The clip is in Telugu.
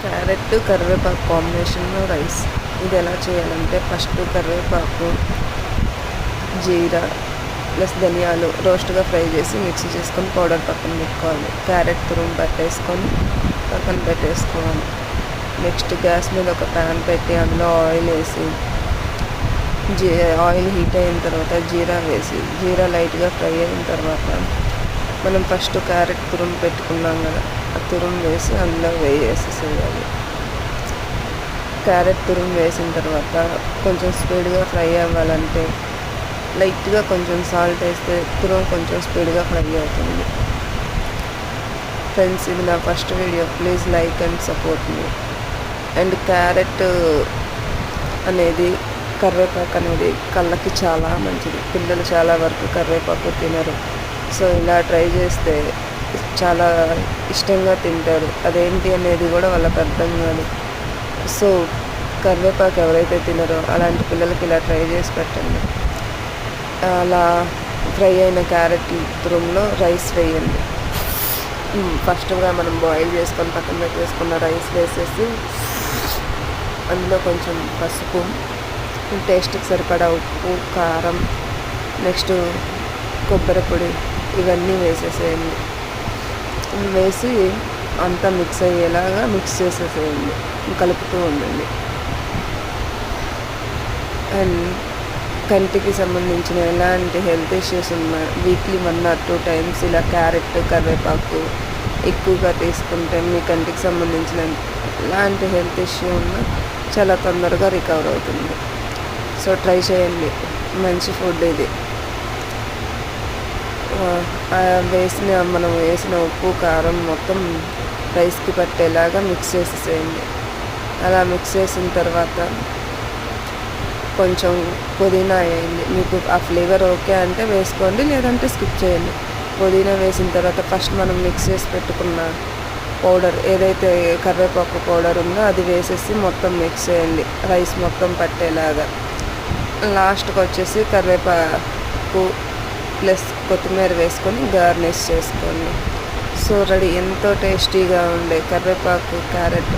క్యారెట్ కరివేపాకు కాంబినేషన్లో రైస్. ఇది ఎలా చేయాలంటే ఫస్ట్ కరివేపాకు, జీరా ప్లస్ ధనియాలు రోస్ట్గా ఫ్రై చేసి మిక్సీ చేసుకొని పౌడర్ పక్కన పెట్టుకోవాలి. క్యారెట్ తురుము పెట్టేసుకొని పక్కన పెట్టేసుకోవాలి. నెక్స్ట్ గ్యాస్ మీద ఒక ప్యాన్ పెట్టి అందులో ఆయిల్ వేసి ఆయిల్ హీట్ అయిన తర్వాత జీరా వేసి జీరా లైట్గా ఫ్రై అయిన తర్వాత మనం ఫస్ట్ క్యారెట్ తురుము పెట్టుకున్నాం కదా, ఆ తురుము వేసి అందులో వేసేసేయాలి. క్యారెట్ తురుము వేసిన తర్వాత కొంచెం స్పీడ్గా ఫ్రై అవ్వాలంటే లైట్గా కొంచెం సాల్ట్ వేస్తే తురుము కొంచెం స్పీడ్గా ఫ్రై అవుతుంది. ఫ్రెండ్స్, ఇది నా first video. Please like and support me. And carrot అనేది, కరివేపాకు అనేది కళ్ళకి చాలా మంచిది. పిల్లలు చాలా వరకు కరివేపాకు తినరు. సో ఇలా ట్రై చేస్తే చాలా ఇష్టంగా తింటారు. అదేంటి అనేది కూడా వాళ్ళకి అర్థం కాదు. సో కరివేపాకు ఎవరైతే తినరో అలాంటి పిల్లలకి ఇలా ట్రై చేసి పెట్టండి. అలా ఫ్రై అయిన క్యారెట్ తురుములో రైస్ వేయండి. ఫస్ట్గా మనం బాయిల్ చేసుకొని పక్కన పెట్టేసుకున్న రైస్ వేసేసి అందులో కొంచెం పసుపు, టేస్ట్కి సరిపడా ఉప్పు, కారం, నెక్స్ట్ కొబ్బరి పొడి ఇవన్నీ వేసేసేయండి. వేసి అంతా మిక్స్ అయ్యేలాగా మిక్స్ చేసేసేయండి. కలుపుతూ ఉండండి. అండ్ కంటికి సంబంధించిన ఎలాంటి హెల్త్ ఇష్యూస్ ఉన్నా వీక్లీ 1 or 2 times ఇలా క్యారెట్, కరివేపాకు ఎక్కువగా తీసుకుంటే మీ కంటికి సంబంధించిన ఎలాంటి హెల్త్ ఇష్యూ ఉన్నా చాలా తొందరగా రికవర్ అవుతుంది. సో ట్రై చేయండి. మంచి ఫుడ్ ఇది. మనం వేసిన ఉప్పు, కారం మొత్తం రైస్కి పట్టేలాగా మిక్స్ చేసేసేయండి. అలా మిక్స్ చేసిన తర్వాత కొంచెం పుదీనా వేయండి. మీకు ఆ ఫ్లేవర్ ఓకే అంటే వేసుకోండి, లేదంటే స్కిప్ చేయండి. పుదీనా వేసిన తర్వాత ఫస్ట్ మనం మిక్స్ చేసి పెట్టుకున్న పౌడర్, ఏదైతే కరివేపాకు పౌడర్ ఉందో అది వేసేసి మొత్తం మిక్స్ చేయండి రైస్ మొత్తం పట్టేలాగా. లాస్ట్కి వచ్చేసి కరివేపాకు ప్లస్ కొత్తిమీర వేసుకొని గార్నిష్ చేసుకోండి. So ready. ఎంతో టేస్టీగా ఉండే కరివేపాకు క్యారెట్